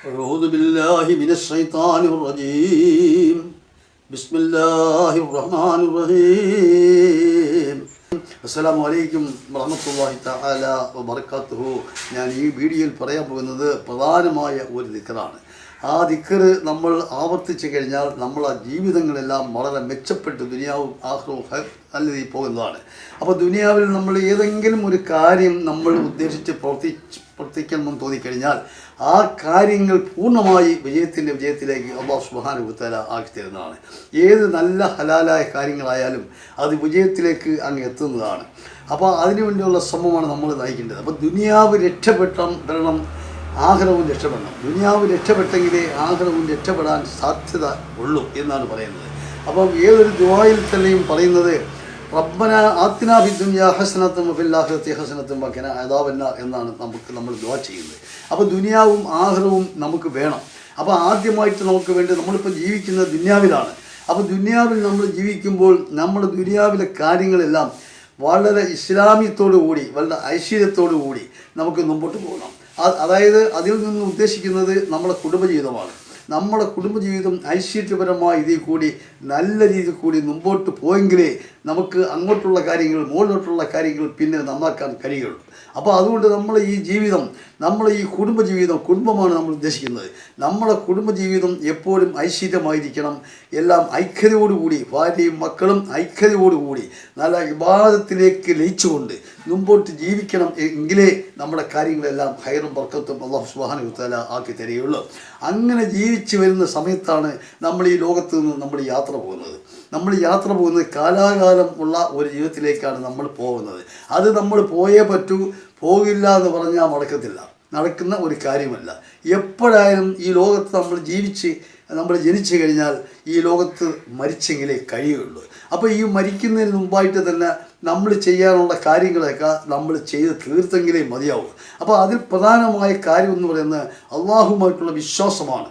أعوذ بالله من الشيطان الرجيم بسم الله الرحمن الرحيم അസ്സലാമു അലൈക്കും വറഹ്മത്തുള്ളാഹി തആല വബറകാതുഹു. ഞാൻ ഈ വീഡിയോയിൽ പറയാൻ പോകുന്നത് പ്രധാനമായ ഒരു ദിക്റാണ്. ആ ദിക്ർ നമ്മൾ ആവർത്തിച്ചു കഴിഞ്ഞാൽ നമ്മളെ ജീവിതങ്ങളെല്ലാം വളരെ മെച്ചപ്പെട്ട് ദുനിയാവും ആഖിറവും നല്ല രീതിയിൽ പോകുന്നതാണ്. അപ്പോൾ ദുനിയാവിൽ നമ്മൾ ഏതെങ്കിലും ഒരു കാര്യം നമ്മൾ ഉദ്ദേശിച്ച് പ്രവർത്തിക്കണമെന്ന് തോന്നിക്കഴിഞ്ഞാൽ ആ കാര്യങ്ങൾ പൂർണ്ണമായി വിജയത്തിലേക്ക് അല്ലാഹു സുബ്ഹാനഹു വ തആല ആക്കി തരുന്നതാണ്. ഏത് നല്ല ഹലാലായ കാര്യങ്ങളായാലും അത് വിജയത്തിലേക്ക് അങ്ങ് എത്തുന്നതാണ്. അപ്പോൾ അതിനുവേണ്ടിയുള്ള ശ്രമമാണ് നമ്മൾ നയിക്കേണ്ടത്. അപ്പോൾ ദുനിയാവ് രക്ഷപ്പെടണം, ആഖിറവും രക്ഷപ്പെടണം. ദുനിയാവ് രക്ഷപ്പെട്ടെങ്കിലേ ആഖിറവും രക്ഷപ്പെടാൻ സാധ്യത ഉള്ളൂ എന്നാണ് പറയുന്നത്. അപ്പം ഏതൊരു ദുആയിൽ തന്നെയും പറയുന്നത് റബ്ബന ആത്തിനാ ഫിദ്ദുനിയാ ഹസനത്തും വഫിൽ ആഖിറതി ഹസനത്തും വഖിനാ അദാബന്നാർ എന്നാണ് നമ്മൾ ദുആ ചെയ്യുന്നത്. അപ്പോൾ ദുനിയാവും ആഖിറവും നമുക്ക് വേണം. അപ്പോൾ ആദ്യമായിട്ട് നമുക്ക് വേണ്ടി നമ്മളിപ്പോൾ ജീവിക്കുന്നത് ദുനിയാവിലാണ്. അപ്പോൾ ദുനിയാവിൽ നമ്മൾ ജീവിക്കുമ്പോൾ നമ്മുടെ ദുനിയാവിലെ കാര്യങ്ങളെല്ലാം വളരെ ഇസ്ലാമിയത്തോടു കൂടി വളരെ ഐശ്വര്യത്തോടു കൂടി നമുക്ക് മുമ്പോട്ട് പോകണം. അതായത് അതിൽ നിന്ന് ഉദ്ദേശിക്കുന്നത് നമ്മുടെ കുടുംബജീവിതമാണ്. നമ്മുടെ കുടുംബജീവിതം ഐശ്വര്യപരമായ ഇതിൽ കൂടി നല്ല രീതിയിൽ കൂടി മുമ്പോട്ട് പോയെങ്കിലേ നമുക്ക് അങ്ങോട്ടുള്ള കാര്യങ്ങൾ മുകളിലോട്ടുള്ള കാര്യങ്ങൾ പിന്നെ നന്നാക്കാൻ കഴിയുള്ളൂ. അപ്പോൾ അതുകൊണ്ട് നമ്മൾ ഈ ജീവിതം, നമ്മളെ ഈ കുടുംബമാണ് നമ്മൾ ഉദ്ദേശിക്കുന്നത്. നമ്മളെ കുടുംബജീവിതം എപ്പോഴും ഐശ്വര്യമായിരിക്കണം. എല്ലാം ഐക്യതയോടുകൂടി, ഭാര്യയും മക്കളും ഐക്യതയോടുകൂടി നല്ല ഇബാദത്തിലേക്ക് ലയിച്ചുകൊണ്ട് മുമ്പോട്ട് ജീവിക്കണം. എങ്കിലേ നമ്മുടെ കാര്യങ്ങളെല്ലാം ഹൈറും ബർക്കത്തും അല്ലാഹു സുബ്ഹാനഹു വ തആല ആക്കി തരികയുള്ളൂ. അങ്ങനെ ജീവിച്ചു വരുന്ന സമയത്താണ് നമ്മൾ ഈ ലോകത്ത് നിന്ന് നമ്മൾ യാത്ര പോകുന്നത്. കാലാകാലം ഉള്ള ഒരു ജീവിതത്തിലേക്കാണ് നമ്മൾ പോകുന്നത്. അത് നമ്മൾ പോയേ പറ്റൂ, പോകില്ല എന്ന് പറഞ്ഞാൽ നടക്കുന്ന ഒരു കാര്യമല്ല. എപ്പോഴായാലും ഈ ലോകത്ത് നമ്മൾ ജനിച്ചു കഴിഞ്ഞാൽ ഈ ലോകത്ത് മരിച്ചെങ്കിലേ കഴിയുള്ളൂ. അപ്പോൾ ഈ മരിക്കുന്നതിന് മുമ്പായിട്ട് തന്നെ നമ്മൾ ചെയ്യാനുള്ള കാര്യങ്ങളൊക്കെ നമ്മൾ ചെയ്ത് തീർത്തെങ്കിലേ മതിയാവും. അപ്പോൾ അതിൽ പ്രധാനമായ കാര്യം എന്ന് പറയുന്നത് അള്ളാഹുമായിട്ടുള്ള വിശ്വാസമാണ്.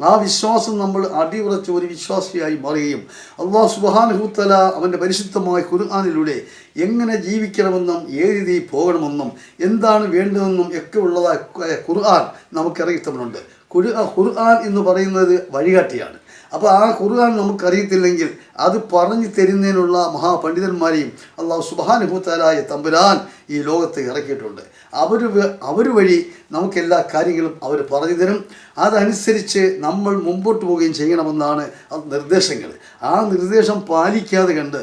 ആ വിശ്വാസം നമ്മൾ അടിയുറച്ച ഒരു വിശ്വാസിയായി മാറുകയും അല്ലാഹു സുബ്ഹാനഹു വ തആല അവൻ്റെ പരിശുദ്ധമായ ഖുർആനിലൂടെ എങ്ങനെ ജീവിക്കണമെന്നും ഏത് രീതിയിൽ പോകണമെന്നും എന്താണ് വേണ്ടതെന്നും ഒക്കെ ഉള്ളതായ ഖുർആൻ നമുക്ക് ഇറങ്ങിത്തന്നുണ്ട്. ഖുർആൻ എന്ന് പറയുന്നത് വഴികാട്ടിയാണ്. അപ്പോൾ ആ ഖുർആൻ നമുക്കറിയത്തില്ലെങ്കിൽ അത് പറഞ്ഞു തരുന്നതിനുള്ള മഹാപണ്ഡിതന്മാരെയും അല്ലാഹു സുബ്ഹാനഹു വ തആല തമ്പുരാൻ ഈ ലോകത്ത് ഇറക്കിയിട്ടുണ്ട്. അവർ വഴി നമുക്കെല്ലാ കാര്യങ്ങളും അവർ പറഞ്ഞു തരും. അതനുസരിച്ച് നമ്മൾ മുമ്പോട്ട് പോവുകയും ചെയ്യണമെന്നാണ് നിർദ്ദേശങ്ങൾ. ആ നിർദ്ദേശം പാലിക്കാതെ കണ്ട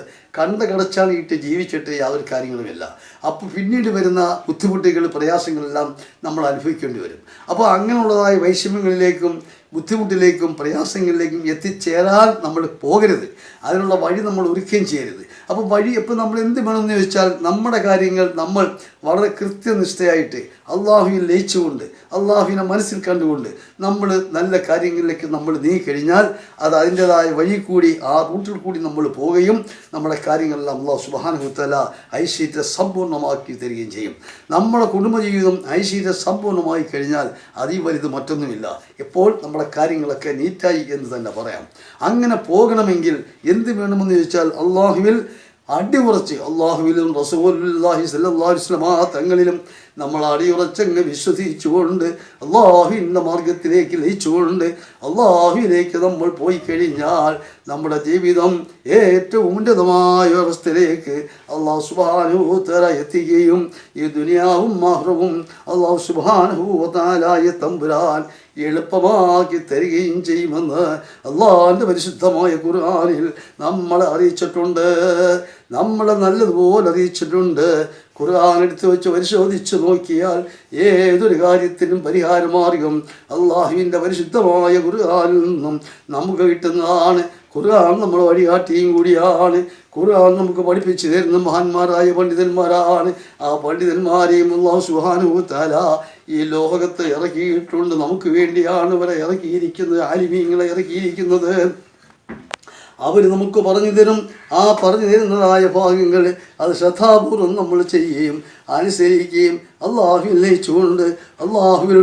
കടച്ചാളിയിട്ട് ജീവിച്ചിട്ട് യാതൊരു കാര്യങ്ങളുമില്ല. അപ്പോൾ പിന്നീട് വരുന്ന ബുദ്ധിമുട്ടുകൾ, പ്രയാസങ്ങളെല്ലാം നമ്മൾ അനുഭവിക്കേണ്ടി വരും. അപ്പോൾ അങ്ങനെയുള്ളതായ വൈഷമ്യങ്ങളിലേക്കും ബുദ്ധിമുട്ടിലേക്കും പ്രയാസങ്ങളിലേക്കും എത്തിച്ചേരാൻ നമ്മൾ പോകരുത്. അതിനുള്ള വഴി നമ്മൾ ഒരുക്കുകയും ചെയ്യരുത്. അപ്പോൾ ഇപ്പോൾ നമ്മൾ എന്ത് വേണമെന്ന് ചോദിച്ചാൽ നമ്മുടെ കാര്യങ്ങൾ നമ്മൾ വളരെ കൃത്യനിഷ്ഠയായിട്ട് അള്ളാഹുവിൽ ലയിച്ചുകൊണ്ട് അള്ളാഹുവിനെ മനസ്സിൽ കണ്ടുകൊണ്ട് നമ്മൾ നല്ല കാര്യങ്ങളിലേക്ക് നമ്മൾ നീങ്ങിക്കഴിഞ്ഞാൽ അത് അതിൻ്റെതായ വഴി കൂടി ആ റൂട്ടിൽ കൂടി നമ്മൾ പോവുകയും നമ്മുടെ കാര്യങ്ങളെല്ലാം അല്ലാഹു സുബ്ഹാനഹു വ തആല ഐശ്വര്യ സമ്പൂർണ്ണമാക്കി തരികയും ചെയ്യും. നമ്മുടെ കുടുംബജീവിതം ഐശ്വര്യ സമ്പൂർണ്ണമായി കഴിഞ്ഞാൽ അതിൽ വലുത് മറ്റൊന്നുമില്ല. എപ്പോൾ നമ്മുടെ കാര്യങ്ങളൊക്കെ നീറ്റായി എന്ന് തന്നെ പറയാം. അങ്ങനെ പോകണമെങ്കിൽ എന്ത് വേണമെന്ന് ചോദിച്ചാൽ അള്ളാഹുവിൽ അടിയുറച്ച്, അള്ളാഹുവിലും റസൂലുള്ളാഹി സ്വല്ലല്ലാഹു അലൈഹി വസല്ലം തങ്ങളിലും നമ്മൾ അടിയുറച്ചങ്ങ് വിശ്വസിച്ചുകൊണ്ട് അള്ളാഹുവിൻ്റെ മാർഗത്തിലേക്ക് ലയിച്ചുകൊണ്ട് അള്ളാഹുവിലേക്ക് നമ്മൾ പോയി കഴിഞ്ഞാൽ നമ്മുടെ ജീവിതം ഏറ്റവും ഉന്നതമായ അവസ്ഥയിലേക്ക് അല്ലാഹു സുബ്ഹാനഹു വ തആല എത്തിക്കുകയും ഈ ദുനിയാവും ആഖിറവും അല്ലാഹു സുബ്ഹാനഹു വ തആല തമ്പുരാൻ എളുപ്പമാക്കി തരികയും ചെയ്യുമെന്ന് അള്ളാഹിൻ്റെ പരിശുദ്ധമായ ഖുർആനിൽ നമ്മളെ അറിയിച്ചിട്ടുണ്ട്. നമ്മളെ നല്ലതുപോലെ അറിയിച്ചിട്ടുണ്ട്. ഖുർആൻ എടുത്ത് വെച്ച് പരിശോധിച്ച് നോക്കിയാൽ ഏതൊരു കാര്യത്തിനും പരിഹാരമാർഗം അള്ളാഹുവിൻ്റെ പരിശുദ്ധമായ ഖുർആനിൽ നിന്നും നമുക്ക് കിട്ടുന്നതാണ്. ഖുർആൻ നമ്മൾ വഴികാട്ടിയും കൂടിയാണ്. ഖുർആൻ നമുക്ക് പഠിപ്പിച്ചു തരുന്ന മഹാന്മാരായ പണ്ഡിതന്മാരാണ്. ആ പണ്ഡിതന്മാരെയും അല്ലാഹു സുബ്ഹാനഹു വ തആല ഈ ലോകത്ത് ഇറക്കിയിട്ടുണ്ട്. നമുക്ക് വേണ്ടിയാണ് ഇവരെ ഇറക്കിയിരിക്കുന്നത്, ആലിമീങ്ങളെ ഇറക്കിയിരിക്കുന്നത്. അവർ നമുക്ക് പറഞ്ഞു തരും. ആ പറഞ്ഞു തരുന്നതായ ഭാഗങ്ങൾ അത് ശ്രദ്ധാപൂർവം നമ്മൾ ചെയ്യുകയും അനുസരിക്കുകയും അള്ളാഹുവിൽ ലയിച്ചുകൊണ്ട് അള്ളാഹുവിൽ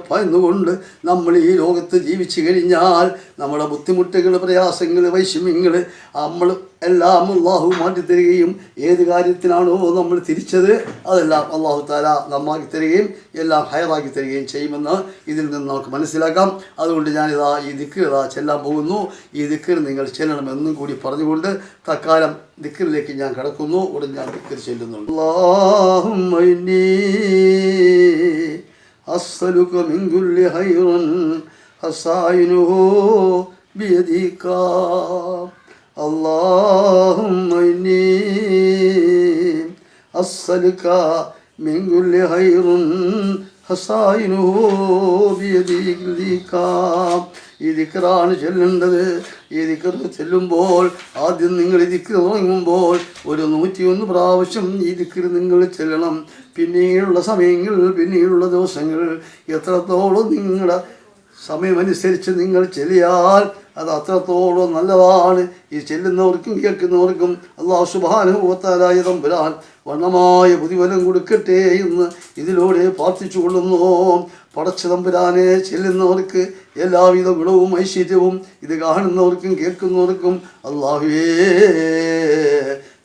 ഭയന്നുകൊണ്ട് നമ്മൾ ഈ ലോകത്ത് ജീവിച്ചു കഴിഞ്ഞാൽ നമ്മുടെ ബുദ്ധിമുട്ടുകൾ, പ്രയാസങ്ങൾ, വൈഷമ്യങ്ങൾ നമ്മൾ എല്ലാം അള്ളാഹു മാറ്റിത്തരികയും ഏത് കാര്യത്തിനാണോ നമ്മൾ തിരിച്ചത് അതെല്ലാം അള്ളാഹു താല നന്നാക്കി തരികയും എല്ലാം ഹയറാക്കി തരികയും ചെയ്യുമെന്ന് ഇതിൽ നിന്ന് നമുക്ക് മനസ്സിലാക്കാം. അതുകൊണ്ട് ഞാനിതാ ഈ ദിക്ർ ചെല്ലാൻ പോകുന്നു. ഈ ദിക്ർ നിങ്ങൾ ചെല്ലണമെന്നും കൂടി പറഞ്ഞുകൊണ്ട് തൽക്കാലം ദിക്റിലേക്ക് ഞാൻ കടക്കുന്നു. ഉടൻ ഞാൻ ദിക്ർ ചെല്ലുന്നുണ്ട്. അല്ലാഹുമ്മ ഇന്നി അസ്അലുക മിൻ കുല്ലി ഖൈറിൻ ഹസായിനുഹു ബിയദിക. اللهم إني أسألك من كل خير ഹസായിനുഹു ബിയദിക. ഈ ദിക്റാണ് ചെല്ലേണ്ടത്. ഈ ദിക്ർ ചെല്ലുമ്പോൾ ആദ്യം നിങ്ങൾ ഈ ദിക്ർ തുടങ്ങുമ്പോൾ ഒരു 101 പ്രാവശ്യം ഈ ദിക്ർ നിങ്ങൾ ചെല്ലണം. പിന്നീടുള്ള സമയങ്ങൾ, പിന്നീടുള്ള ദിവസങ്ങൾ എത്രത്തോളം നിങ്ങളുടെ സമയമനുസരിച്ച് നിങ്ങൾ ചെല്ലിയാൽ അത് അത്രത്തോളം നല്ലതാണ്. ഈ ചെല്ലുന്നവർക്കും കേൾക്കുന്നവർക്കും അല്ലാഹു സുബ്ഹാനഹു വ തആല തമ്പുരാൻ വണ്ണമായ പ്രതിഫലം കൊടുക്കട്ടെ എന്ന് ഇതിലൂടെ പ്രാർത്ഥിച്ചു കൊള്ളുന്നു. പടച്ച തമ്പുരാനെ, ചെല്ലുന്നവർക്ക് എല്ലാവിധ ഗുണവും ഐശ്വര്യവും ഇത് കാണുന്നവർക്കും കേൾക്കുന്നവർക്കും അല്ലാഹുവേ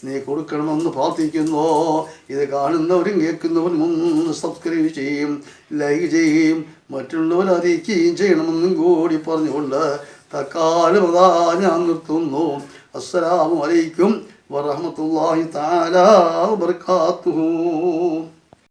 നീ കൊടുക്കണമെന്ന് പ്രാർത്ഥിക്കുന്നു. ഇത് കാണുന്നവരും കേൾക്കുന്നവരും ഒന്ന് സബ്സ്ക്രൈബ് ചെയ്യും, ലൈക്ക് ചെയ്യും, മറ്റുള്ളവരെ അറിയിക്കുകയും ചെയ്യണമെന്നും കൂടി പറഞ്ഞുകൊണ്ട് തൽക്കാലം അതാ ഞാൻ നിർത്തുന്നു. അസ്സലാമു അലൈക്കും വറഹ്മത്തുള്ളാഹി തആല വബറകാതുഹു.